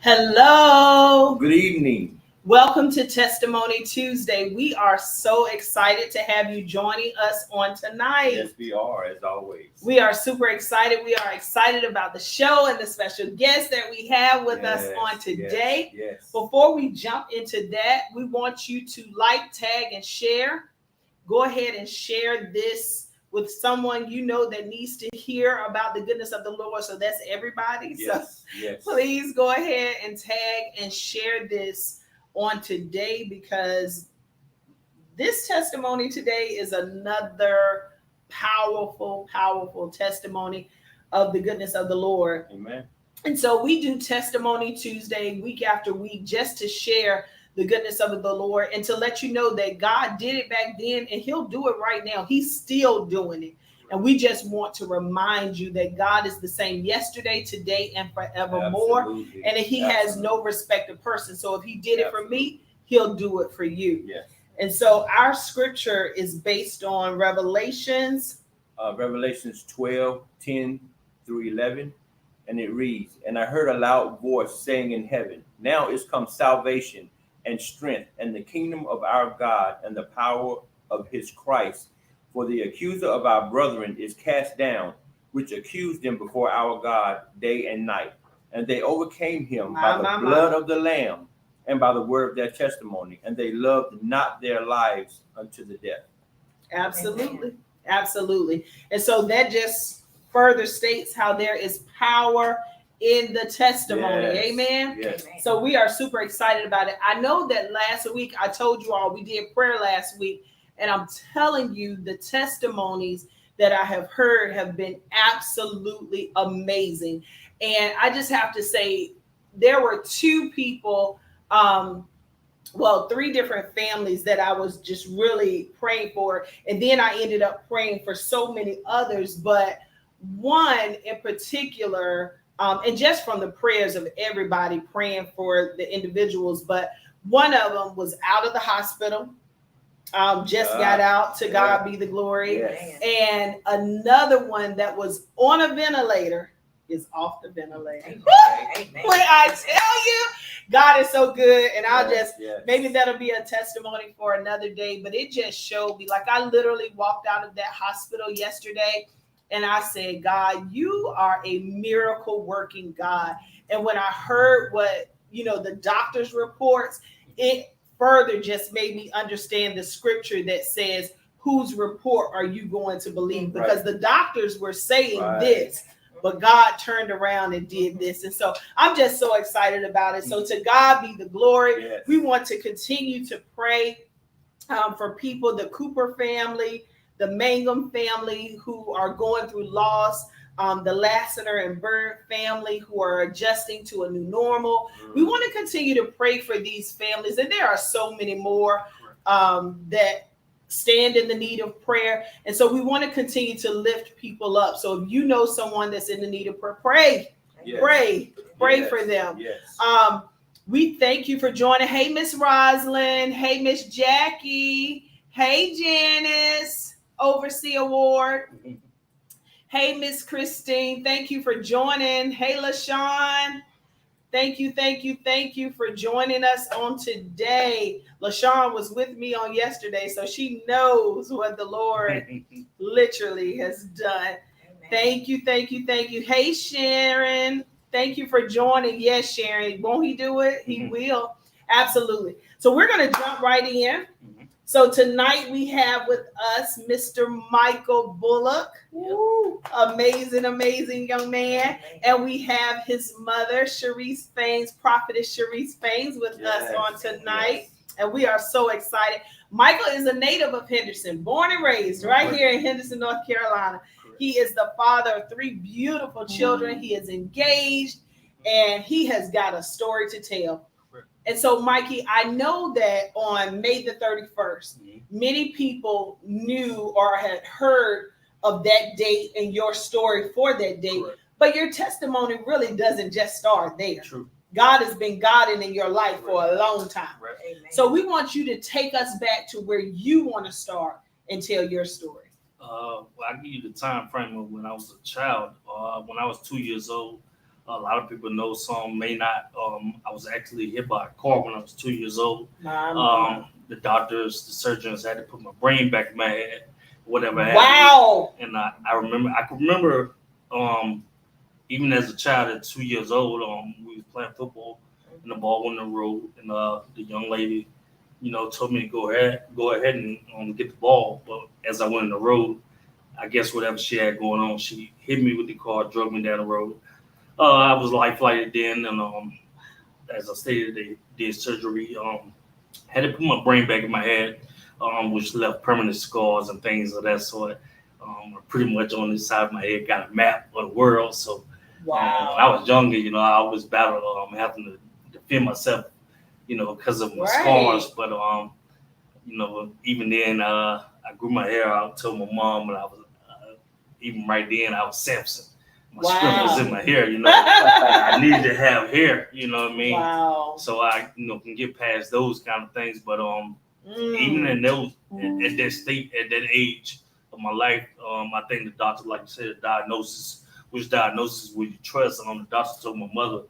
Hello. Good evening. Welcome to Testimony Tuesday. We are so excited to have you joining us on tonight. Yes, we are, as always. We are super excited. We are excited about the show and the special guest that we have with us on today. Yes. Before we jump into that, we want you to like, tag, and share. Go ahead and share this with someone you know that needs to hear about the goodness of the Lord. So that's everybody. Yes. So please go ahead and tag and share this on today, because this testimony today is another powerful testimony of the goodness of the Lord. Amen. And so we do Testimony Tuesday week after week just to share the goodness of the Lord and to let you know that God did it back then and he'll do it right now. He's still doing it. And we just want to remind you that God is the same yesterday, today, and forevermore. Absolutely. And he has no respect of person. So if he did it for me, he'll do it for you. Yes. And so our scripture is based on Revelations 12, 10 through 11. And it reads, "And I heard a loud voice saying in heaven, now is come salvation and strength and the kingdom of our God and the power of his Christ. For the accuser of our brethren is cast down, which accused them before our God day and night. And they overcame him by the blood of the Lamb and by the word of their testimony. And they loved not their lives unto the death." Absolutely. Amen. Absolutely. And so that just further states how there is power in the testimony. Yes. Amen. Yes. So we are super excited about it. I know that last week I told you all we did prayer last week, and I'm telling you the testimonies that I have heard have been absolutely amazing. And I just have to say there were two people, three different families that I was just really praying for. And then I ended up praying for so many others, but one in particular, and just from the prayers of everybody praying for the individuals, but one of them was out of the hospital, got out, to God be the glory. Yes. And another one that was on a ventilator is off the ventilator. Amen. When I tell you, God is so good, and I'll maybe that'll be a testimony for another day, but it just showed me, like I literally walked out of that hospital yesterday and I said, God, you are a miracle working God. And when I heard what, the doctor's reports, it further just made me understand the scripture that says, whose report are you going to believe? Because the doctors were saying this, but God turned around and did this. And so I'm just so excited about it. So to God be the glory. Yes. We want to continue to pray for people, the Cooper family, the Mangum family who are going through loss, the Lassiter and Bird family who are adjusting to a new normal. We want to continue to pray for these families. And there are so many more that stand in the need of prayer. And so we want to continue to lift people up. So if you know someone that's in the need of prayer, pray for them. Yes. We thank you for joining. Hey, Miss Rosalind. Hey, Miss Jackie. Hey, Janice, Overseer Ward. Hey, Miss Christine. Thank you for joining. Hey, LaShawn. Thank you for joining us on today. LaShawn was with me on yesterday, so she knows what the Lord literally has done. Amen. Thank you. Hey, Sharon. Thank you for joining. Yes, Sharon. Won't he do it? He will. Absolutely. So we're going to jump right in. So tonight we have with us Mr. Michael Bullock. Woo. Amazing young man. And we have his mother, Sharice Faines, Prophetess Sharice Faines, with us on tonight. Yes. And we are so excited. Michael is a native of Henderson, born and raised right here in Henderson, North Carolina. He is the father of 3 beautiful children. He is engaged, and he has got a story to tell. And so, Mikey, I know that on May the 31st, many people knew or had heard of that date and your story for that date. Correct. But your testimony really doesn't just start there. True. God has been Godding in your life for a long time. Right. So we want you to take us back to where you want to start and tell your story. I give you the time frame of when I was a child. When I was 2 years old, A lot of people know, some may not. I was actually hit by a car when I was 2 years old. The doctors, the surgeons had to put my brain back in my head, whatever happened. Wow. And I can remember, even as a child at 2 years old, we was playing football, and the ball went in the road, and the young lady, told me to go ahead and get the ball. But as I went in the road, I guess whatever she had going on, she hit me with the car, drug me down the road. I was life flighted then, and as I stated, they did surgery. Had to put my brain back in my head, which left permanent scars and things of that sort. Pretty much on this side of my head got a map of the world. So Wow. when I was younger, I always battled having to defend myself, because of my scars. But even then, I grew my hair out. Told my mom, and I was even right then I was Samson. My strength was in my hair. I needed to have hair. You know what I mean? Wow. So I can get past those kind of things. But even in those at that state, at that age of my life, I think the doctor, like you said, the diagnosis, which diagnosis would you trust? The doctor told my mother,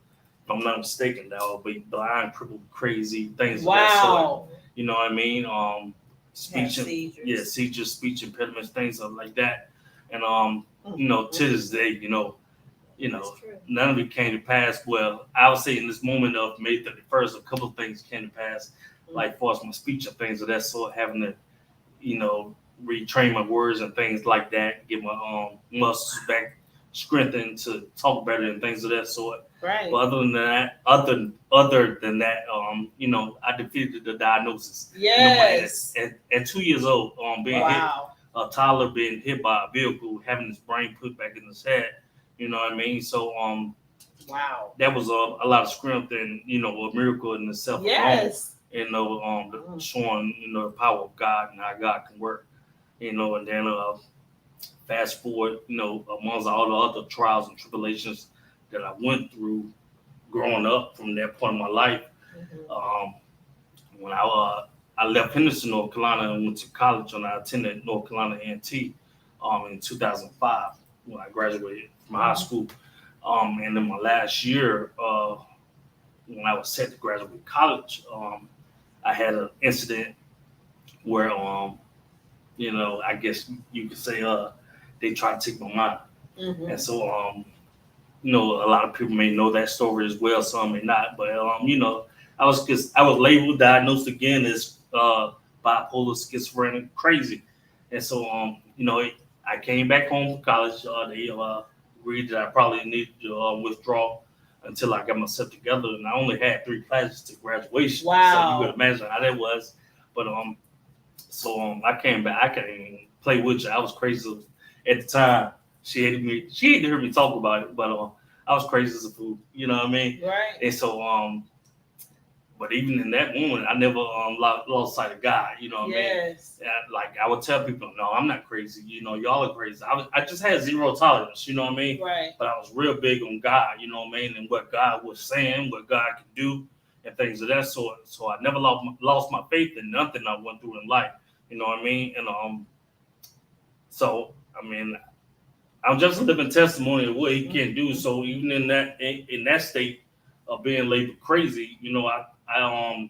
if I'm not mistaken, that I would be blind, crippled, crazy, things of that sort. You know what I mean? Speech, seizures, speech impediments, things like that. And to this day, none of it came to pass. Well, I would say in this moment of May 31st, a couple of things came to pass, like far as my speech and things of that sort, having to, retrain my words and things like that, get my muscles back strengthened to talk better and things of that sort. Right. But other than that, I defeated the diagnosis. Yes. At 2 years old, being hit, wow. a toddler being hit by a vehicle, having his brain put back in his head. You know what I mean? So wow. that was a lot of strength and a miracle in itself. Yes. Showing the power of God and how God can work. And then fast forward, amongst all the other trials and tribulations that I went through growing up from that point in my life. When I left Henderson, North Carolina, and went to college, and I attended North Carolina A&T in 2005 when I graduated from high school. And in my last year, when I was set to graduate college, I had an incident where, I guess you could say they tried to take my mind. And so, a lot of people may know that story as well, some may not. But, I was labeled, diagnosed again as bipolar, schizophrenic, crazy. And so, I came back home from college. They agreed that I probably needed to withdraw until I got myself together. And I only had 3 classes to graduation. Wow. So you could imagine how that was. But I came back. I can't even play with you. I was crazy at the time. She hated me. She hated to hear me talk about it. But I was crazy as a fool. You know what I mean? Right. And so but even in that moment, I never lost sight of God. You know what I mean? Yes. Like I would tell people, no, I'm not crazy. Y'all are crazy. I just had zero tolerance. You know what I mean? Right. But I was real big on God. You know what I mean? And what God was saying, what God could do, and things of that sort. So I never lost my faith in nothing I went through in life. You know what I mean? And so I mean, I'm just a living testimony of what He can do. So even in that state of being labeled crazy, I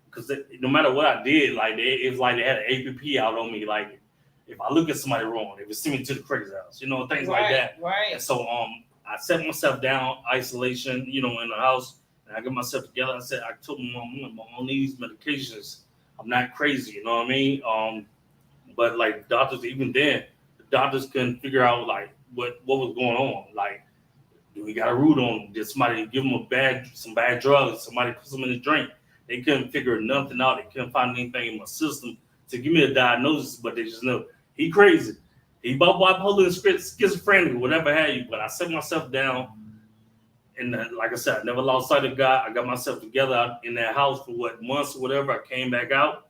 because no matter what I did, like it was like they had an APP out on me. Like if I look at somebody wrong, they would send me to the crazy house, things like that. Right. And so I set myself down, isolation, in the house, and I got myself together. I told my mom, I'm on these medications. I'm not crazy, you know what I mean? But like doctors, even then, the doctors couldn't figure out like what was going on. Like, do we got a root on them? Did somebody give them some bad drugs? Somebody put some in the drink? They couldn't figure nothing out. They couldn't find anything in my system to give me a diagnosis, but they just know he crazy. He bipolar and schizophrenic, whatever have you. But I set myself down, and like I said, I never lost sight of God. I got myself together in that house for months or whatever. I came back out,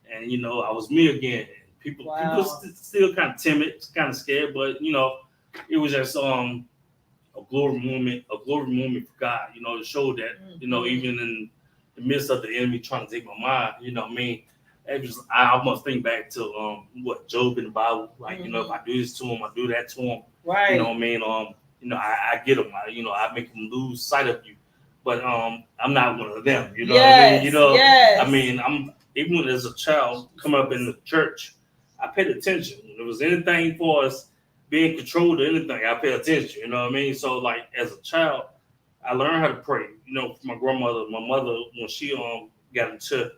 and I was me again. People still kind of timid, kind of scared, but it was just a glory moment for God, to show that, even in the midst of the enemy trying to take my mind, what I mean? I almost think back to what Job in the Bible, like, if I do this to him, I do that to him. Right. You know what I mean? I get them. I make them lose sight of you. But I'm not one of them. You know what I mean? Yes. I mean, I'm even when as a child coming up in the church, I paid attention. When there was anything for us being controlled or anything, I paid attention. You know what I mean? So like as a child, I learned how to pray. From my grandmother, my mother, when she got into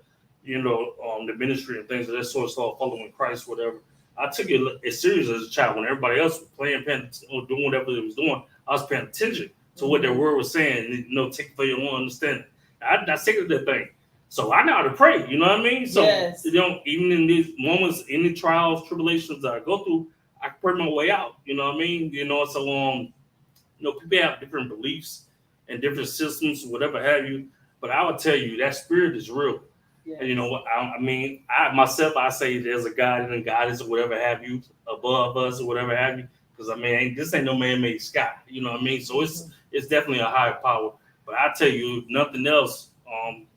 the ministry and things of that sort, started following Christ, whatever. I took it as serious as a child. When everybody else was playing, or doing whatever they was doing, I was paying attention to what their word was saying. Take it for your own understanding. I dissected that thing, so I know how to pray. You know what I mean? So Yes. Even in these moments, any trials, tribulations that I go through, I pray my way out. You know what I mean? So people have different beliefs and different systems, whatever have you. But I would tell you that spirit is real. Yes. And you know what? I myself, I say there's a God and a goddess or whatever have you above us or whatever have you. Because this ain't no man-made sky. You know what I mean? So it's definitely a higher power. But I tell you, if nothing else,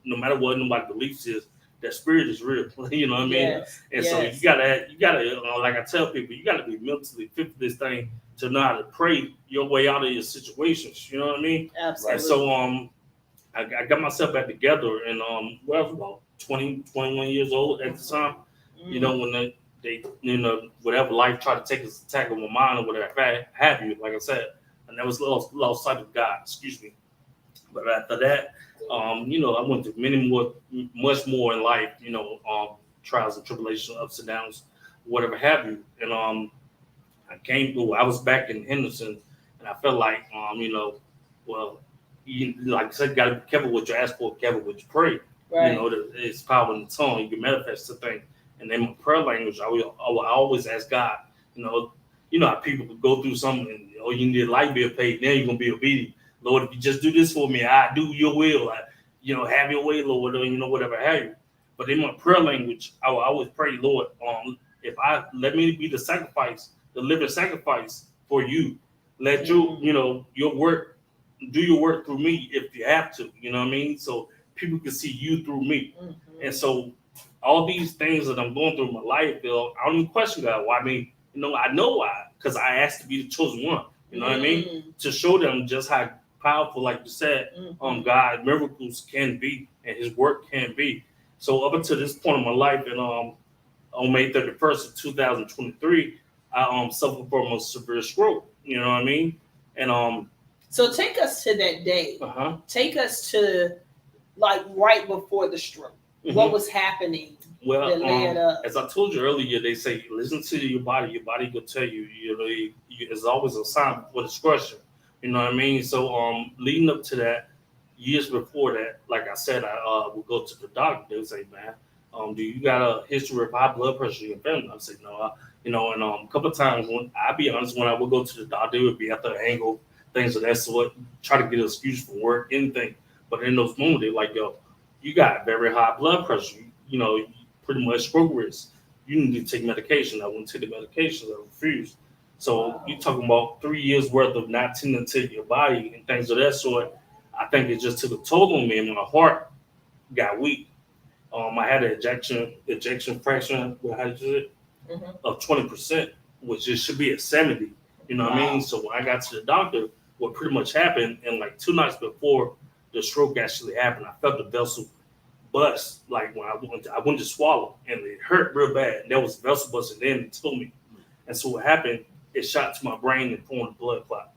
no matter what nobody believes is, that spirit is real. You know what I mean? Yes. And so you gotta, like I tell people, you gotta be mentally fit for this thing to know how to pray your way out of your situations. You know what I mean? Absolutely. And so I got myself back together, and I was about 20, 21 years old at the time. When they whatever life tried to take its attack on my mind or whatever have you, like I said, and that was lost sight of God. Excuse me. But after that, I went through much more in life. Trials and tribulations, ups and downs, whatever have you. And I was back in Henderson, and I felt like, like I said, got to be careful what you ask for, careful what you pray. Right. It's power in the tongue. You can manifest the thing. And in my prayer language, I will always ask God. How people could go through something, and you need a light bill paid. Now you're gonna be obedient. Lord, if you just do this for me, I do your will. Have your way, Lord, or whatever have you. But in my prayer language, I will always pray, Lord, if let me be the sacrifice, the living sacrifice for you. Let your work, do your work through me if you have to. You know what I mean? So people can see you through me. And so all these things that I'm going through in my life, Bill, I don't even question God. Why? I know why, because I asked to be the chosen one. You know what I mean? To show them just how powerful, like you said, God miracles can be and His work can be. So up until this point in my life, and on May 31st of 2023, I suffered from a severe stroke. You know what I mean? And so take us to that day. Take us to like right before the stroke. What was happening? Well, as I told you earlier, they say listen to your body. Your body will tell you. It's always a sign for discretion. You know what I mean? So leading up to that, years before that, like I said, I would go to the doctor. They would say, man, do you got a history of high blood pressure in your family? I said, no. And a couple of times, when I be honest, when I would go to the doctor, they would be at the angle, things of that sort, try to get an excuse for work, anything. But in those moments, they're like, yo, you got very high blood pressure. You pretty much stroke risk. You need to take medication. I wouldn't take the medication. I refused. So you're talking about 3 years worth of not tending to your body and things of that sort. I think it just took a toll on me, and my heart got weak. I had an ejection fraction, of 20%, which it should be at 70. You know what I mean? So when I got to the doctor, what pretty much happened, and like 2 nights before the stroke actually happened, I felt the vessel bust. Like when I went to swallow, and it hurt real bad. There was vessel busting in and told me. And so what happened? It shot to my brain and formed a blood clot.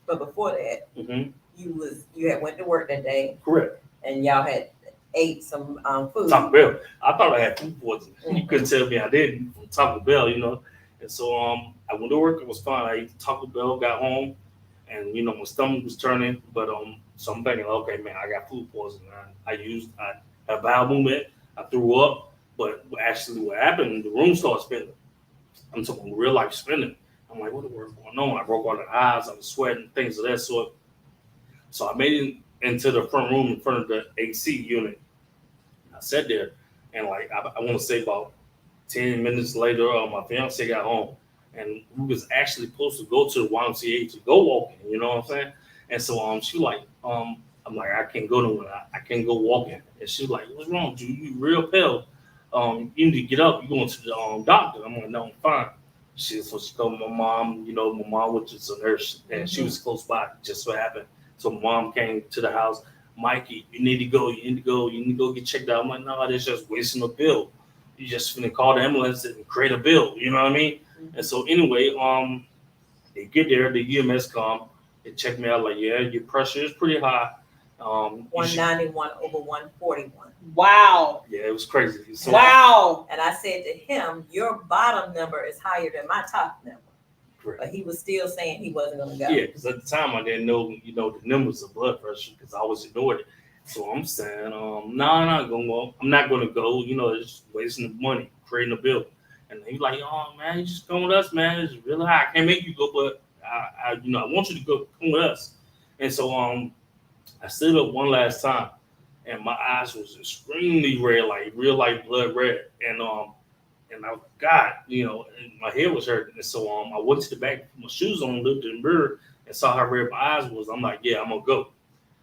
But before that, you had went to work that day. Correct. And y'all had ate some food. Taco Bell. I thought I had food poisoning. You couldn't tell me I didn't from Taco Bell, And so I went to work. It was fine. I ate Taco Bell, got home, and my stomach was turning. But so I'm thinking, okay, man, I got food poisoning. I had bowel movement. I threw up. But actually, what happened? The room started spinning. I'm talking real life spinning. I'm like, what the world going on? I broke all the eyes. I was sweating, things of that sort. So I made it into the front room in front of the AC unit. I sat there, and like I want to say about 10 minutes later, my fiance got home, and we was actually supposed to go to the YMCA to go walking. You know what I'm saying? And so she like, I'm like, I can't go nowhere. I can't go walking. And she's like, what's wrong with you? You real pale. You need to get up. You're going to the doctor. I'm like, no, I'm fine. She told my mom, my mom was just a nurse and she was close by, just so happened. So my mom came to the house. Mikey, you need to go. You need to go get checked out. I'm like, no, that's just wasting a bill. You just finna call the ambulance and create a bill. You know what I mean? And so anyway, they get there, the EMS come, they check me out like, yeah, your pressure is pretty high. 191 over 141. Wow. Yeah, it was crazy. So Wow. And I said to him, your bottom number is higher than my top number. Correct. But he was still saying he wasn't going to go. Yeah, because at the time I didn't know, the numbers of blood pressure because I always ignored it. So I'm saying, no, I'm not going to go. I'm not going to go. It's wasting the money, creating a bill. And he's like, oh, man, you just come with us, man. It's really high. I can't make you go, but I want you to go come with us. And so I stood up one last time, and my eyes was extremely red, like real light blood red. And I got, and my head was hurting. And so I went to the back, put my shoes on, looked in the mirror, and saw how red my eyes was. I'm like, yeah, I'm going to go.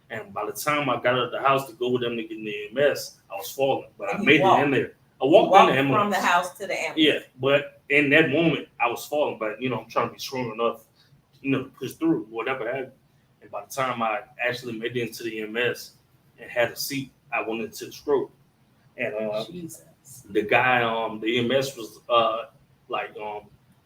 And by the time I got out of the house to go with them to get in the EMS, I was falling. But I made it in there. I walked in the ambulance. From the house to the ambulance. Yeah, but in that moment, I was falling. But, I'm trying to be strong enough, to push through whatever happened. And by the time I actually made it into the EMS and had a seat, I went into the stroke. And the guy, the EMS was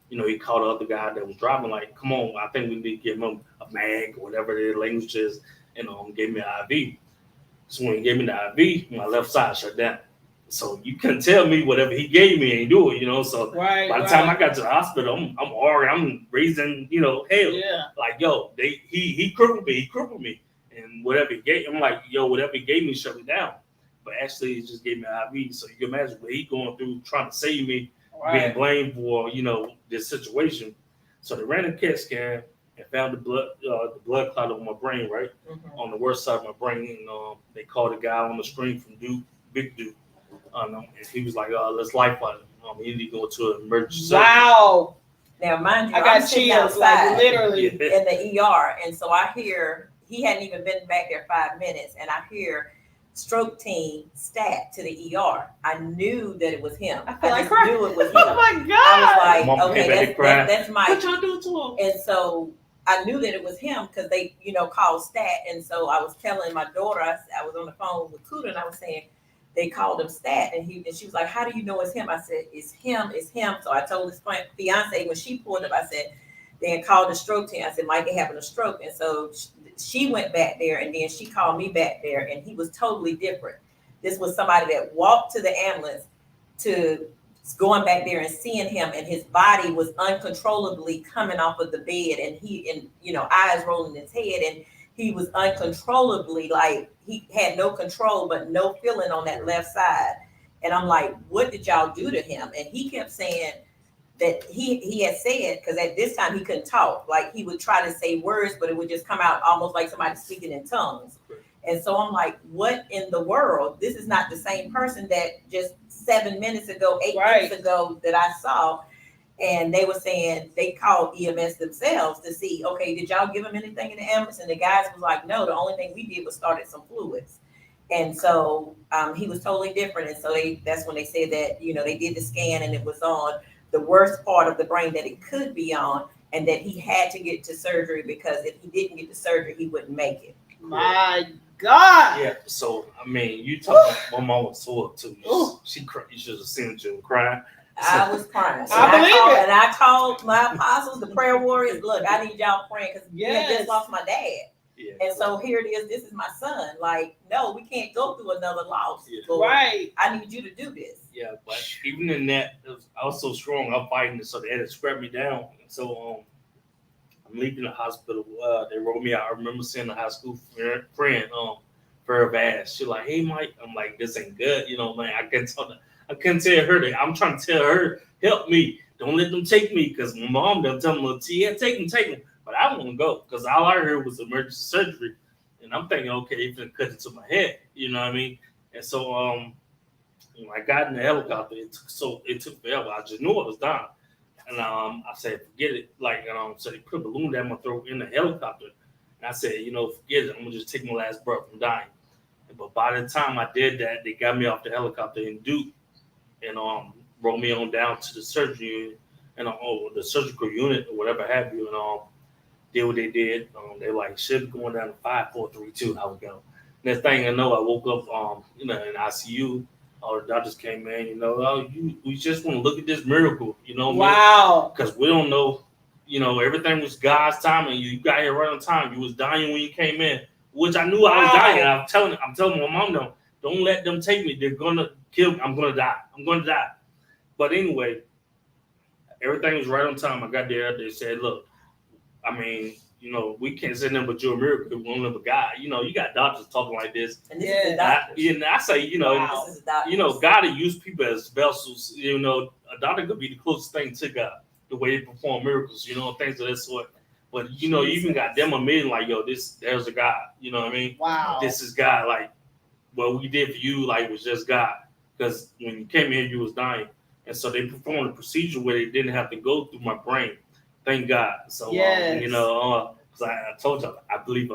he called the other guy that was driving, like, come on, I think we need to give him a mag or whatever their language is, and gave me an IV. So when he gave me the IV, my left side shut down. So you couldn't tell me whatever he gave me ain't do it, So by the time I got to the hospital, I'm arguing, I'm raising, hell. Yeah. Like, yo, he crippled me. And whatever he gave, I'm like, yo, whatever he gave me shut me down. But actually, he just gave me an IV. So you can imagine what he going through trying to save me, being blamed for, this situation. So they ran a CAT scan and found the blood clot on my brain, right? On the worst side of my brain. And they called a guy on the screen from Duke, Big Duke. And he was like, let's life flight him. He need to go to an emergency. Wow. Now, mind you, I got chills, like literally. In the ER. And so I hear, he hadn't even been back there 5 minutes. And I hear stroke team stat to the ER. I knew that it was him. I knew it was him. Oh my God. I was like, okay, that's Mike. What y'all do to him? And so I knew that it was him because they, called stat. And so I was telling my daughter, I was on the phone with Kuda and I was saying, they called him stat. And she was like, how do you know it's him? I said, it's him. So I told his fiance when she pulled up, I said, they had called the stroke team. I said, Mike is having a stroke. And so she went back there and then she called me back there and he was totally different. This was somebody that walked to the ambulance to going back there and seeing him and his body was uncontrollably coming off of the bed and eyes rolling his head and he was uncontrollably, like he had no control, but no feeling on that left side. And I'm like, what did y'all do to him? And he kept saying that he had said, because at this time he couldn't talk, like he would try to say words, but it would just come out almost like somebody speaking in tongues. And so I'm like, what in the world? This is not the same person that just 7 minutes ago, 8 minutes ago that I saw. And they were saying they called EMS themselves to see, okay, did y'all give him anything in the ambulance? And the guys was like, no, the only thing we did was started some fluids. And so he was totally different. And so that's when they said that, they did the scan and it was on the worst part of the brain that it could be on, and that he had to get to surgery because if he didn't get to surgery, he wouldn't make it. My God. Yeah. So, you talking about my mom was so up too. She cried. You should have seen her crying. I was crying. I believe it. And I called my apostles, the prayer warriors. Look, I need y'all praying because we had just lost my dad. Yeah. And so here it is. This is my son. Like, no, we can't go through another loss. Yeah. Right. I need you to do this. Yeah, but even in that, I was so strong. I'm fighting it, so they had to scrap me down. So I'm leaving the hospital. They rolled me out. I remember seeing a high school friend, Fair Bass. She like, hey Mike. I'm like, this ain't good. Man, I couldn't tell her that. I'm trying to tell her, help me. Don't let them take me, because my mom done tell me, yeah, take him. But I won't go, because all I heard was emergency surgery. And I'm thinking, okay, it's going to cut into my head. You know what I mean? And so when I got in the helicopter, it took forever. I just knew I was dying. And I said, forget it. So they put a balloon down my throat in the helicopter. And I said, forget it. I'm going to just take my last breath. I'm dying. But by the time I did that, they got me off the helicopter in Duke and rolled me on down to the surgery unit. and the surgical unit or whatever have you, and did what they did. They like shift going down to 5, 4, 3, 2. I would go. Next thing I know, I woke up, in ICU. All the doctors came in, we just want to look at this miracle, Wow. because we don't know, everything was God's timing. You got here right on time. You was dying when you came in, which I knew I was dying. And I'm telling my mom, don't let them take me. They're gonna kill me. I'm gonna die. But anyway, everything was right on time. I got there. They said, look, I mean, we can't say nothing but you're a miracle. We don't live a God. You got doctors talking like this. And this is the doctors. And I say, This is the doctors. God will use people as vessels. A doctor could be the closest thing to God, the way they perform miracles, things of that sort. But, you even got them admitting, like, yo, there's a God. You know what I mean? Wow. This is God. Like, what we did for you, like, was just God. Because when you came in, you was dying. And so they performed a procedure where they didn't have to go through my brain. Thank God. So, yes. Because I told you, I believe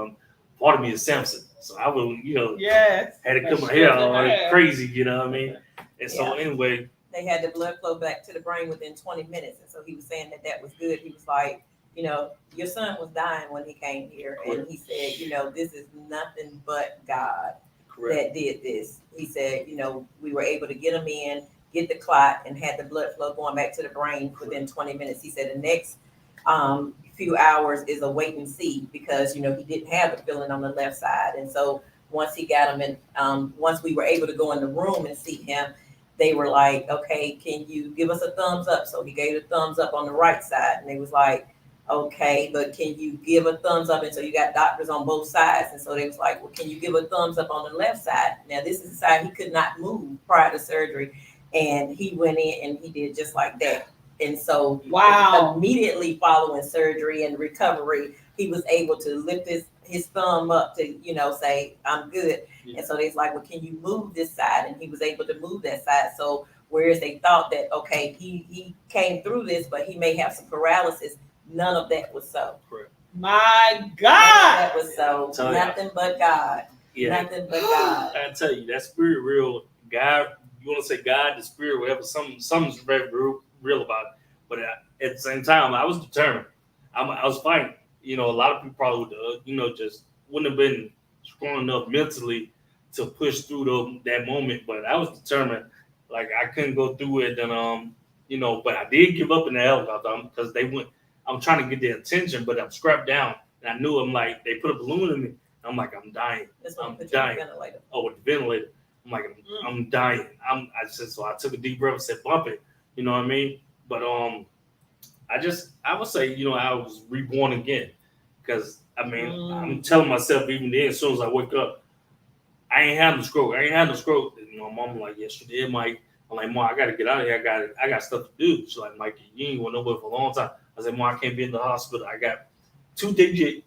part of me is Samson. So I will, yes. had to cut my hair all crazy, you know what I mean? And so anyway. They had the blood flow back to the brain within 20 minutes. And so he was saying that was good. He was like, your son was dying when he came here. Correct. And he said, this is nothing but God. Correct. That did this. He said, we were able to get him in, get the clot, and had the blood flow going back to the brain within 20 minutes. He said the next few hours is a wait and see, because he didn't have the feeling on the left side. And so once he got him in, once we were able to go in the room and see him, they were like, okay, can you give us a thumbs up? So he gave a thumbs up on the right side, and they was like, okay, but can you give a thumbs up? And so you got doctors on both sides. And so they was like, well, can you give a thumbs up on the left side? Now, this is the side he could not move prior to surgery. And he went in and he did just like that. And so immediately following surgery and recovery, he was able to lift his thumb up to, say, I'm good. Yeah. And so they's like, well, can you move this side? And he was able to move that side. So whereas they thought that, okay, he came through this, but he may have some paralysis, none of that was so. Correct. My God. That was so. Nothing but God. Yeah. Nothing but God. I tell you, that spirit real. God, you want to say God, the spirit, whatever, something's very real about it. But at the same time, I was determined. I was fighting. A lot of people probably would, just wouldn't have been strong enough mentally to push through that moment. But I was determined. Like, I couldn't go through it. And, but I did give up in the helicopter because they went. I'm trying to get their attention, but I'm strapped down. And I knew they put a balloon in me. I'm like, I'm dying. I'm dying. Oh, with the ventilator. I'm like, I'm dying. So I took a deep breath and said, bump it. You know what I mean? But I would say, I was reborn again. Because, I'm telling myself even then, as soon as I wake up, I ain't had no stroke. And my mom like, yes, you did, Mike. I'm like, Mom, I got to get out of here. I got stuff to do. She's like, Mike, you ain't went nowhere for a long time. I said, Mom, I can't be in the hospital. I got two DJ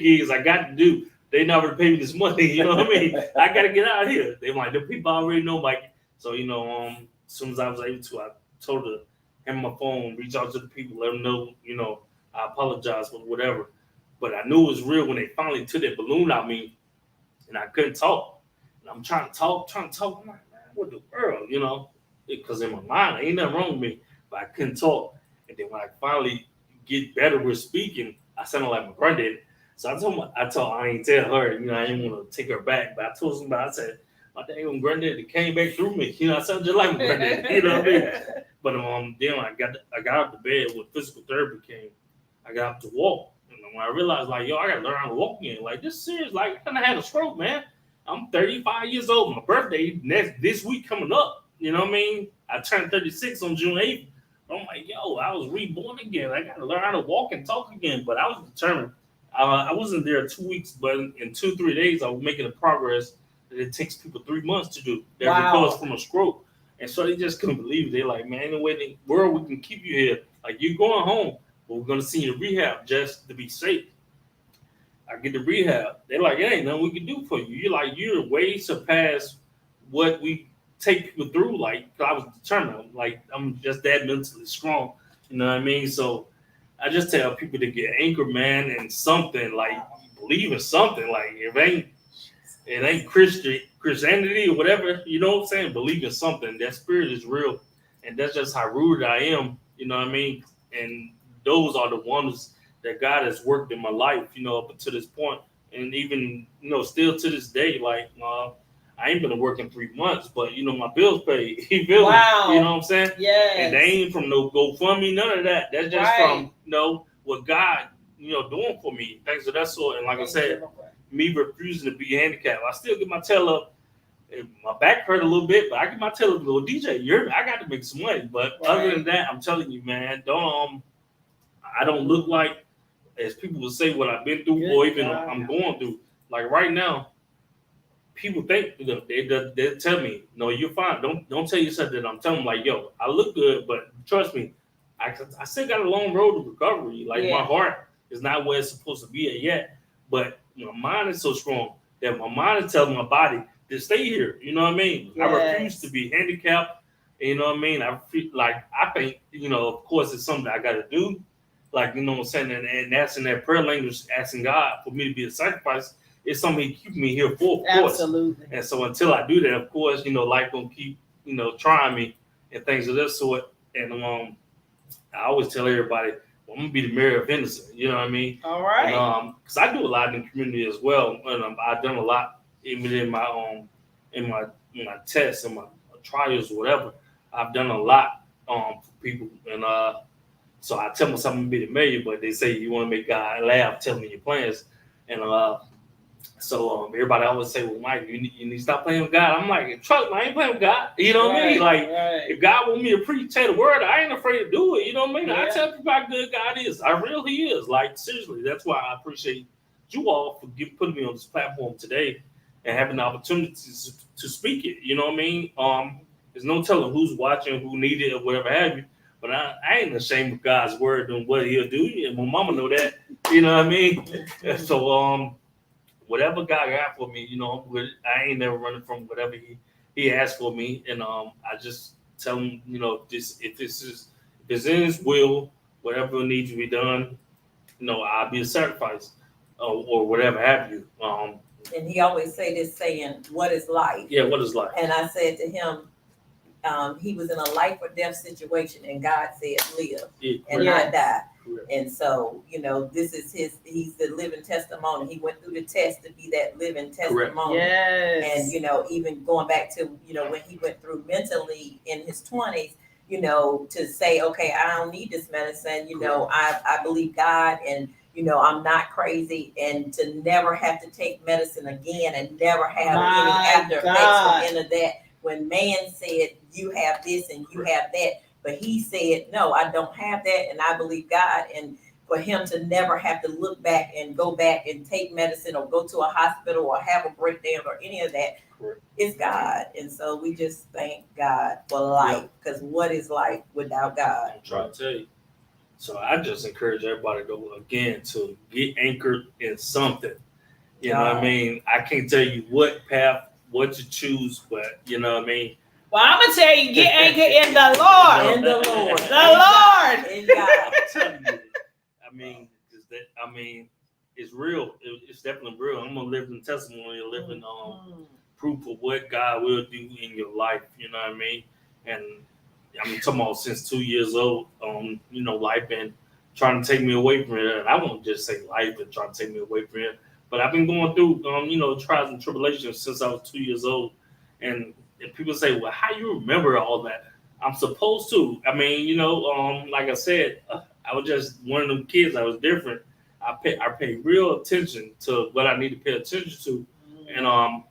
gigs I got to do. They not going to pay me this money. You know what I mean? I got to get out of here. They like, the people already know, Mike. So, as soon as I was able to, I told her, hand my phone, reach out to the people, let them know, I apologize for whatever. But I knew it was real when they finally took that balloon out me and I couldn't talk. And I'm trying to talk. I'm like, man, what the world, Because in my mind, ain't nothing wrong with me. But I couldn't talk. And then when I finally get better with speaking, I sounded like my granddaddy. So I ain't tell her, I didn't want to take her back. But I told somebody, I said, my dang granddaddy came back through me. I sounded just like my granddaddy. You know what I mean? But then I got out of the bed when physical therapy came. I got up to walk. And when I realized, I got to learn how to walk again. Like, this is serious. Like, I kind of had a stroke, man. I'm 35 years old. My birthday this week coming up. You know what I mean? I turned 36 on June 8th. I'm like, I was reborn again. I got to learn how to walk and talk again. But I was determined. I wasn't there 2 weeks, but in 2-3 days, I was making a progress that it takes people 3 months to do. That recovers from a stroke. And so they just couldn't believe it. They're like, man, ain't no way in the world we can keep you here. Like, you're going home, but we're going to send you to rehab just to be safe. I get to rehab. They're like, it ain't nothing we can do for you. You're way surpassed what we take people through. Like, I was determined. Like, I'm just that mentally strong. You know what I mean? So I just tell people to get anchored, man, in something. Like, believe in something. Like, it ain't Christianity or whatever. You know what I'm saying? Believe in something. That spirit is real. And that's just how rooted I am You know what I mean? And those are the wonders that God has worked in my life, up until this point. And even, still to this day, like, I ain't been working 3 months, but, my bills paid. You feel me? You know what I'm saying? Yes. And they ain't from no GoFundMe, none of that. That's just from, what God, doing for me, things of that sort. And like I said, me refusing to be handicapped, I still get my tail up. My back hurt a little bit, but I get my tail up. Little DJ, I got to make some money. But other than that, I'm telling you, man, I don't look like, as people will say, what I've been through, or even I'm going through. Like right now, people think they tell me, "No, you're fine. Don't tell yourself that." I'm telling them like, "Yo, I look good, but trust me, I still got a long road to recovery. Like my heart is not where it's supposed to be at yet, but my mind is so strong that my mind is telling my body to stay here. You know what I mean? Yes. I refuse to be handicapped. You know what I mean? I feel like I think of course it's something that I got to do. Like what I'm saying, and that's in that prayer language, asking God for me to be a sacrifice. It's something He keeping me here for, of course. Absolutely. And so until I do that, of course, life gonna keep trying me and things of that sort. And I always tell everybody, I'm gonna be the mayor of Henderson. You know what I mean? All right. And, because I do a lot in the community as well, and I've done a lot even in my tests and my trials or whatever. I've done a lot for people, and so I tell myself I'm gonna be the mayor, but they say you want to make God laugh, tell me your plans, and so everybody always say, "Well, Mike, you need to stop playing with God." I'm like, "Trust me, I ain't playing with God." You know what I mean? Like, if God want me to preach, tell the word, I ain't afraid to do it. You know what I mean? I tell people how good God is. I really He is. Like, seriously, that's why I appreciate you all for putting me on this platform today and having the opportunity to speak it. You know what I mean? There's no telling who's watching, who need it, or whatever have you. But I ain't ashamed of God's word and what He'll do. And my mama know that. You know what I mean? So whatever God got for me, I ain't never running from whatever He asked for me. And I just tell Him, if it's in His will, whatever needs to be done, I'll be a sacrifice or whatever have you. And He always say this saying, "What is life?" Yeah, what is life? And I said to him, he was in a life or death situation, and God said, "Live and not die." And so, this is he's the living testimony. He went through the test to be that living testimony. Yes. And, even going back to, when he went through mentally in his 20s, to say, okay, I don't need this medicine. I believe God, and, I'm not crazy, and to never have to take medicine again and never have any after effects from any of that. When man said, you have this and you have that, but he said, no, I don't have that, and I believe God. And for him to never have to look back and go back and take medicine or go to a hospital or have a breakdown or any of that, it's God. And so we just thank God for life, because what is life without God? I'm trying to tell you. So I just encourage everybody to get anchored in something. You know what I mean? I can't tell you what path, what to choose, but you know what I mean? Well, I'm going to tell you, get anchored in the Lord. In the Lord. The Lord. In God. I'm telling you. It's real. It's definitely real. I'm going to live in testimony, living proof of what God will do in your life. You know what I mean? And I'm talking about since 2 years old, life been trying to take me away from it. And I won't just say life been trying to take me away from it, but I've been going through, trials and tribulations since I was 2 years old. And people say, well, how you remember all that? I'm supposed to. I mean, like I said, I was just one of them kids. I was different. I pay real attention to what I need to pay attention to. And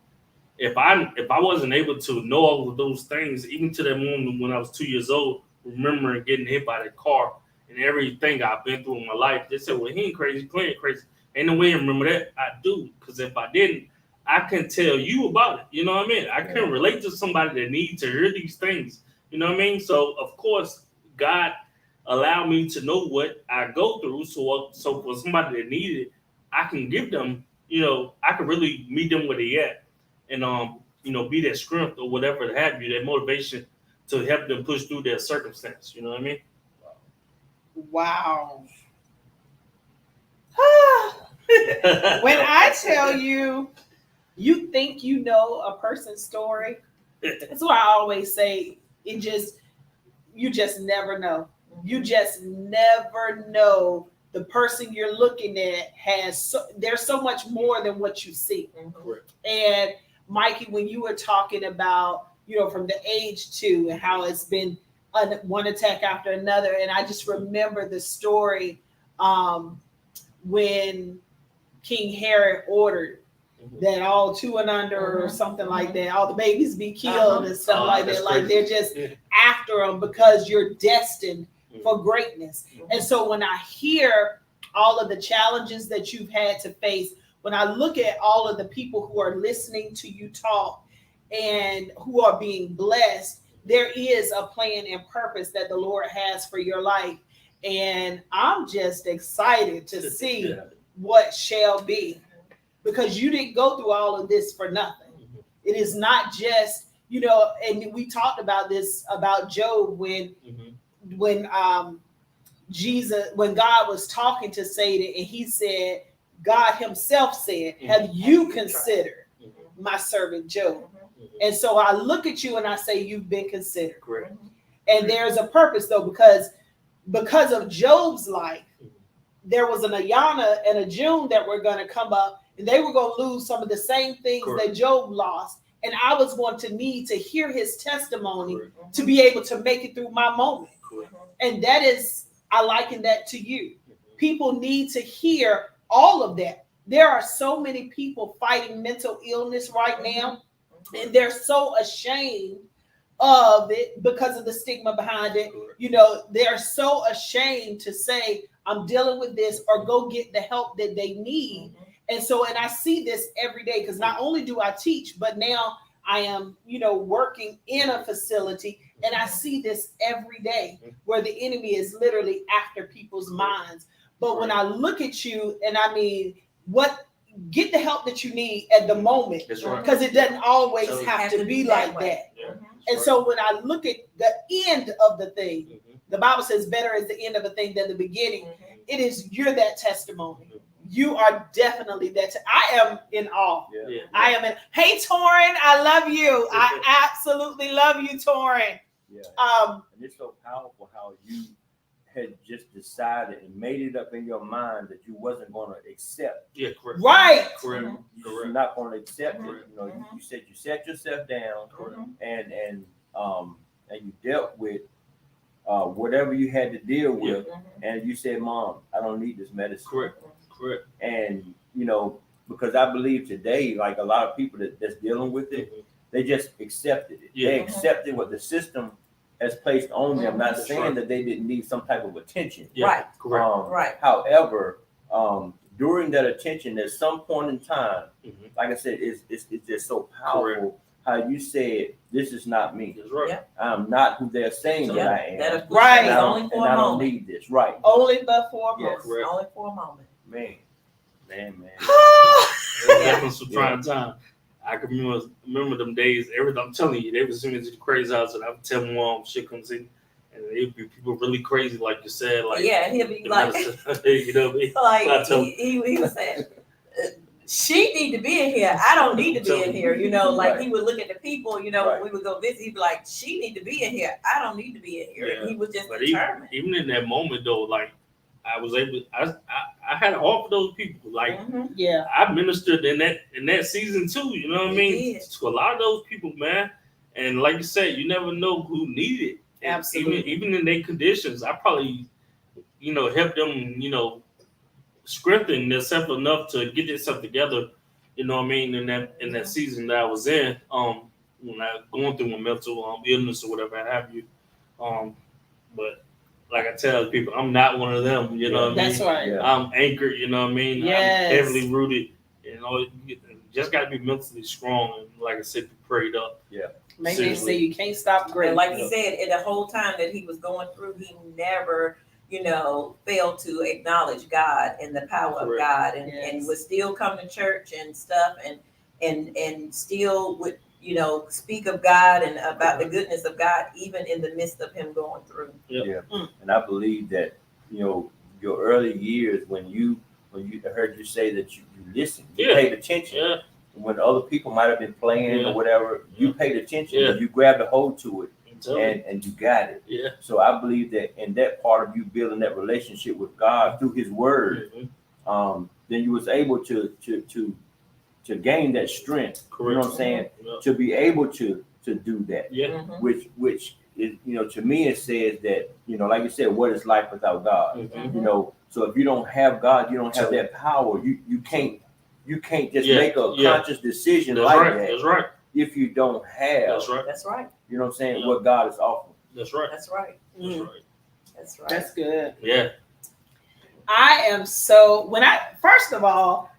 if I wasn't able to know all of those things, even to that moment when I was 2 years old, remembering getting hit by that car and everything I've been through in my life, they said, well, he ain't crazy, playing crazy. Ain't no way I remember that. I do, because if I didn't, I can tell you about it. You know what I mean? I can relate to somebody that needs to hear these things. You know what I mean? So, of course, God allowed me to know what I go through. So for somebody that needed it, I can give them, I can really meet them where they at. And, be that strength or whatever to have you, that motivation to help them push through their circumstance. You know what I mean? Wow. When I tell you, you think you know a person's story, that's why I always say you just never know. You just never know. The person you're looking at there's so much more than what you see. Correct. And Mikey, when you were talking about, from the age 2 and how it's been one attack after another, and I just remember the story when King Herod ordered that all 2 and under or something like that, all the babies be killed and stuff like that. Like they're just after them because you're destined for greatness. And so when I hear all of the challenges that you've had to face, when I look at all of the people who are listening to you talk and who are being blessed, there is a plan and purpose that the Lord has for your life. And I'm just excited to see what shall be, because you didn't go through all of this for nothing. It is not just, and we talked about this about Job when God was talking to Satan, and he said, God himself said, have you considered my servant Job? And so I look at you and I say, you've been considered. Correct. And there's a purpose though, because of Job's life, there was an Ayana and a June that were going to come up, and they were going to lose some of the same things that Job lost. And I was going to need to hear his testimony to be able to make it through my moment. And that is, I liken that to you. People need to hear all of that. There are so many people fighting mental illness right now, and they're so ashamed of it because of the stigma behind it. They're so ashamed to say, I'm dealing with this, or go get the help that they need. And so, and I see this every day, because not only do I teach, but now I am, working in a facility, and I see this every day where the enemy is literally after people's minds. But when I look at you, and I mean, get the help that you need at the moment, because it doesn't always have to be like that. And so when I look at the end of the thing, the Bible says better is the end of a thing than the beginning. It is, you're that testimony. You are definitely that. I am in awe. I am in. Hey, Torin, I love you. I absolutely love you, Torin. And it's so powerful how you had just decided and made it up in your mind that you wasn't going to accept. Yeah, correct. Right. Correct. You're not going to accept it. You said you set yourself down, and you dealt with whatever you had to deal with, and you said, Mom, I don't need this medicine. Correct. And because I believe today, like a lot of people that's dealing with it, they just accepted it. They accepted what the system has placed on them, not saying that they didn't need some type of attention. Correct. However, during that attention, at some point in time, like I said, it's just so powerful how you said, this is not me. That's right. I'm not who they're saying that I am. Right. And Only for a I don't moment. need this. Right. Only but for a moment. Correct. Only for a moment. Man. That was some trying time. I can remember them days. I'm telling you, they would send me to the crazy house, and I would tell Mom shit comes in, and it'd be people really crazy, like you said. Like, yeah, he'll be like, like he was saying, she need to be in here. I don't need to be in here. Like he would look at the people. When we would go visit, he'd be like, she need to be in here. I don't need to be in here. And he was just determined. Even in that moment, though, like I was able. I had a heart for those people. Like, I ministered in that season too. You know what I mean? To a lot of those people, man. And like you said, you never know who need it. Absolutely. Even in their conditions, I probably, help them, strengthen themselves enough to get themselves together. You know what I mean? In that season that I was in, when I going through my mental illness or whatever have you. But like I tell people, I'm not one of them. You know what I mean? That's right. I'm anchored. You know what I mean? Yes. I'm heavily rooted. You just got to be mentally strong and, like I said, be prayed up. Yeah. Maybe they say you can't stop great. And like he said, in the whole time that he was going through, he never, failed to acknowledge God and the power of God, and would still come to church and stuff, and still would, speak of God and about the goodness of God, even in the midst of him going through. Yeah. And I believe that, your early years, when you heard you say that you listened, you paid attention. Yeah. When other people might have been playing or whatever, you paid attention and you grabbed a hold to it. and you got it. Yeah. So I believe that in that part of you building that relationship with God through His Word, then you was able to gain that strength. Correct. You know what I'm saying? Yeah. To be able to do that. Yeah. Which is, to me it says that, like you said, what is life without God? So if you don't have God, you don't have that power. You can't just make a conscious decision That's like right. that. That's right. If you don't have, That's right. you know what I'm saying, what God is offering. That's right. That's right. That's right. That's right. That's good. Yeah. I am so first of all,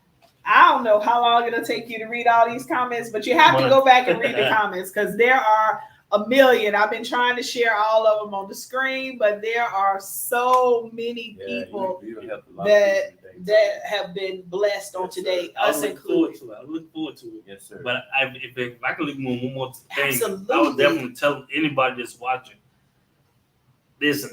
I don't know how long it'll take you to read all these comments, but you have to go back and read the comments because there are a million. I've been trying to share all of them on the screen, but there are so many people that have been blessed on today, us included. I look forward to it. Yes, sir. But if I could leave one more thing, Absolutely. I would definitely tell anybody that's watching, listen,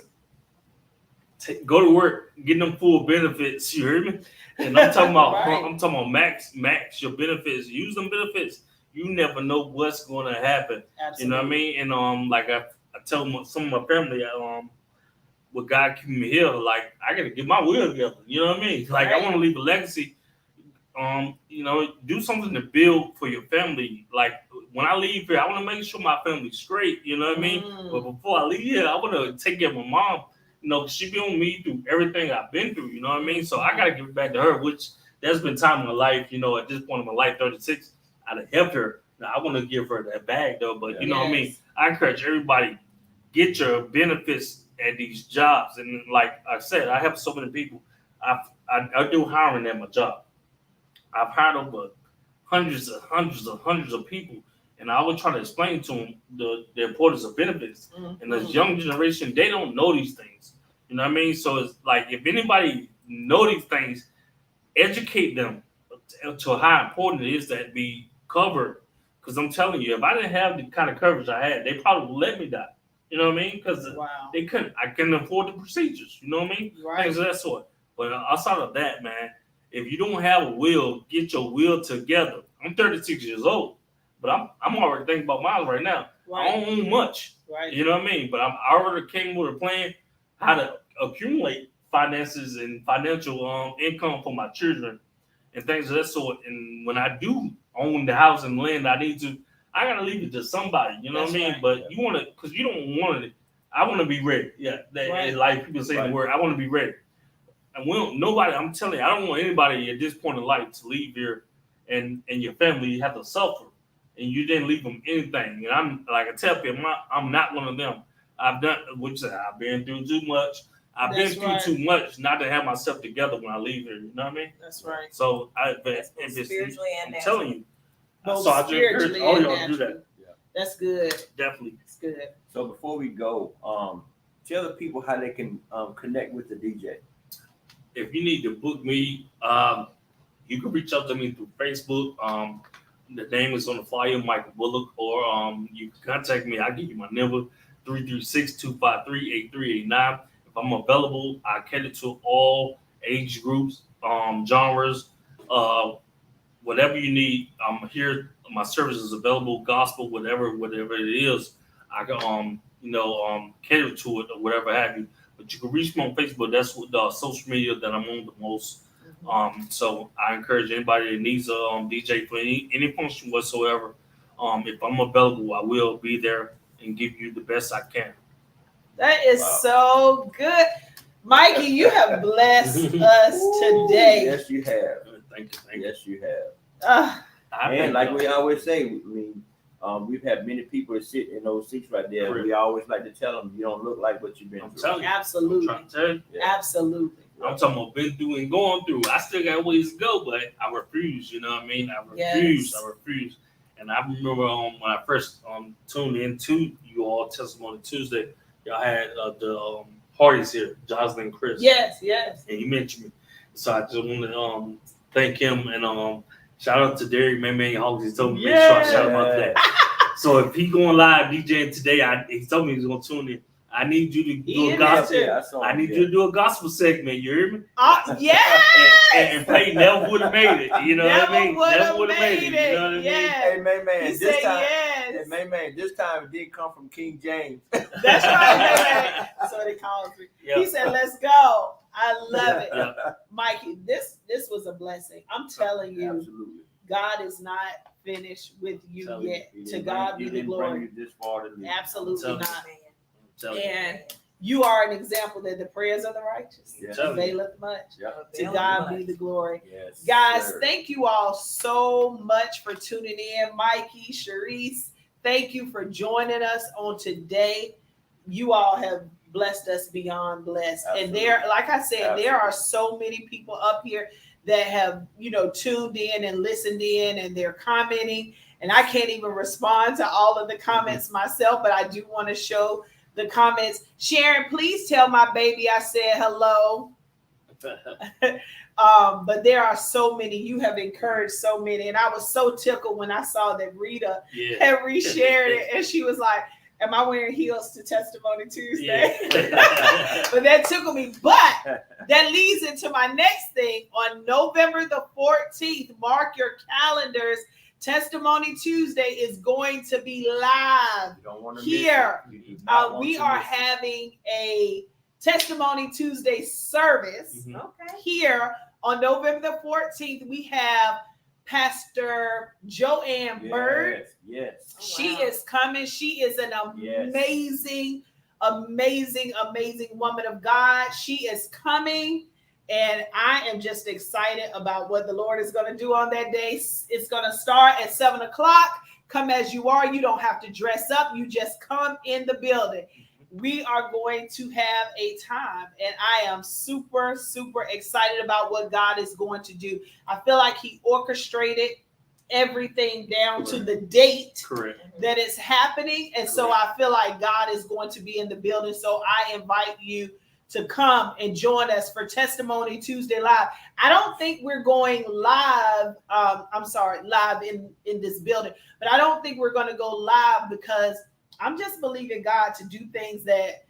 go to work, get them full benefits. You hear me? And I'm talking about, Right. I'm talking about max your benefits. Use them benefits. You never know what's going to happen. Absolutely. You know what I mean? And like I tell some of my family, with God keeping me here, like I gotta get my will together. You know what I mean? Like I want to leave a legacy. Do something to build for your family. Like when I leave here, I want to make sure my family's straight. You know what I mean? But before I leave here, I want to take care of my mom. She been on me through everything I've been through. You know what I mean? So I gotta give it back to her, which there's been time in my life. At this point in my life, 36, I'd have helped her. Now I want to give her that bag though. But you know what I mean? I encourage everybody, get your benefits at these jobs. And like I said, I have so many people. I do hiring at my job. I've hired over hundreds of people, and I always try to explain to them the importance of benefits. And this young generation, they don't know these things. You know what I mean? So it's like if anybody know these things, educate them to how important it is that be covered. Because I'm telling you, if I didn't have the kind of coverage I had, they probably would let me die. You know what I mean? Because I couldn't afford the procedures. You know what I mean? Right. Things of that sort. But outside of that, man, if you don't have a will, get your will together. I'm 36 years old, but I'm already thinking about mine right now. Right. I don't own much. Right. You know what I mean? But I already came with a plan how to accumulate finances and financial income for my children and things of that sort. And when I do own the house and land I need to, I gotta leave it to somebody. You know what I mean? Right. But you want to, because you don't want it. I want to be ready. Yeah, like people say the word. I want to be ready. And nobody. I'm telling you, I don't want anybody at this point in life to leave here and your family have to suffer, and you didn't leave them anything. And I'm like I tell people, I'm not one of them. I've been through too much. I've been through too much not to have myself together when I leave here. You know what I mean? That's right. So spiritually and I'm telling you. Both so I just encourage all y'all to do that. Yeah. That's good. Definitely. That's good. So before we go, tell the people how they can connect with the DJ. If you need to book me, you can reach out to me through Facebook. The name is on the flyer, Michael Bullock, or you can contact me. I'll give you my number, 336-253-8389. If I'm available, I cater to all age groups, genres, whatever you need. I'm here. My service is available, gospel, whatever it is. I can cater to it or whatever have you. But you can reach me on Facebook. That's what the social media that I'm on the most. So I encourage anybody that needs a DJ for any function whatsoever. If I'm available, I will be there and give you the best I can. That is so good. Mikey, you have blessed us today. Yes, you have. Thank you. Yes, you have. And like we always say, we've had many people that sit in those seats right there. Correct. We always like to tell them, you don't look like what you've been through. Absolutely. I'm trying to tell you. Absolutely. I'm talking about been through and going through. I still got ways to go, but I refuse. You know what I mean? I refuse. And I remember when I first tuned into you all Testimony Tuesday, y'all had the parties here, Jocelyn and Chris. Yes. And he mentioned me. So I just want to thank him and shout out to Derek Man Hawks. He told me to make sure I shout him out today. So if he going live DJing today, he told me he's gonna tune in. I need you to do a gospel. I need you to do a gospel segment. You hear me? And play Never Would Have Made It. You know what I mean? Never would have made it. You know what I mean? Hey, man. He said yes. And man, this time it did come from King James. That's right, man. That's what he calls me. Yeah. He said, "Let's go." I love it, Yeah. Mikey. This was a blessing. I'm telling you, Absolutely. God is not finished with you Telling you, yet. He To didn't God bring- be he the didn't bring glory. you this far to leave. Absolutely Telling you. not. Man. Tell you. And you are an example that the prayers of the righteous Yeah. Tell you. availeth much. Yep. To God be the glory. Yes, Guys, sir. thank you all so much for tuning in. Mikey, Sharice, thank you for joining us on today. You all have blessed us beyond blessed. And there, like I said, there are so many people up here that have, tuned in and listened in, and they're commenting. And I can't even respond to all of the comments myself, but I do want to show the comments. Sharon, please tell my baby I said hello. But there are so many. You have encouraged so many, and I was so tickled when I saw that Rita had reshared it, and she was like, "Am I wearing heels to Testimony Tuesday?" Yeah. But that tickled me. But that leads into my next thing. On November the 14th, mark your calendars. Testimony Tuesday is going to be live You don't want to here. Miss it. You do not want We to are miss it. having a Testimony Tuesday service Mhm. Okay. here on November the 14th. We have Pastor Joanne Bird. Yes. Oh, She wow. is coming. She is an amazing, amazing woman of God. She is coming. And I am just excited about what the Lord is going to do on that day. It's going to start at 7:00. Come as you are. You don't have to dress up. You just come in the building. We are going to have a time, and I am super, super excited about what God is going to do. I feel like He orchestrated everything down to the date Correct. that it's happening. And so I feel like God is going to be in the building. So I invite you to come and join us for Testimony Tuesday Live. I don't think we're going live. Live in this building, but I don't think we're going to go live because I'm just believing God to do things that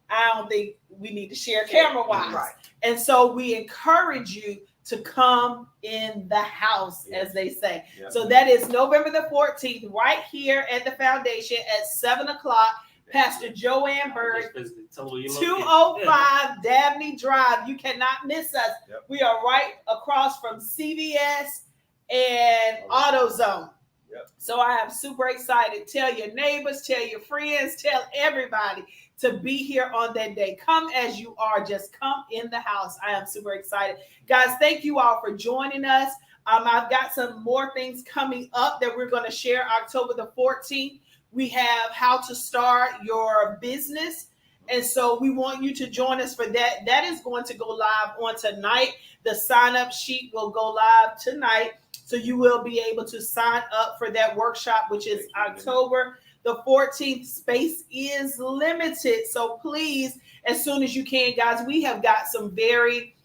I don't think we need to share camera wise. Right. And so we encourage you to come in the house, as they say. Yep. So that is November the 14th, right here at the foundation at 7:00. Pastor Joanne Bird, 205 Dabney Drive. You cannot miss us. Yep. We are right across from CVS and AutoZone. Yep. So I am super excited. Tell your neighbors, tell your friends, tell everybody to be here on that day. Come as you are. Just come in the house. I am super excited. Guys, thank you all for joining us. I've got some more things coming up that we're going to share October the 14th. We have how to start your business. And so we want you to join us for that. That is going to go live on tonight. The sign-up sheet will go live tonight. So you will be able to sign up for that workshop, which is October the 14th. Space is limited. So please, as soon as you can, guys, we have got some very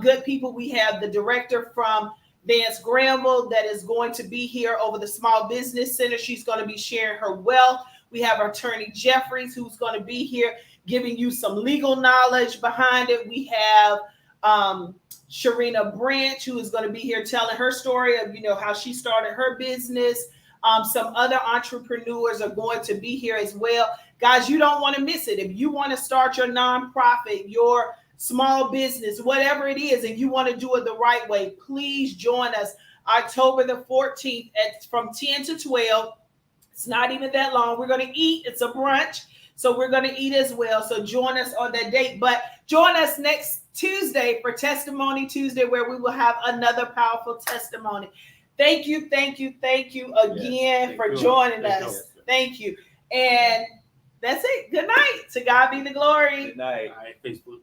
good people. We have the director from Vance Granville that is going to be here over the Small Business Center. She's going to be sharing her wealth. We have Attorney Jeffries, who's going to be here giving you some legal knowledge behind it. We have Sharina Branch, who is going to be here telling her story of, how she started her business. Some other entrepreneurs are going to be here as well. Guys, you don't want to miss it. If you want to start your nonprofit, your small business, whatever it is, and you want to do it the right way, please join us October the 14th from 10 to 12. It's not even that long. We're going to eat. It's a brunch. So we're going to eat as well. So join us on that date. But join us next Tuesday for Testimony Tuesday, where we will have another powerful testimony. Thank you again for joining us. Thank you. And that's it. Good night. To God be the glory. Good night. All right, Facebook.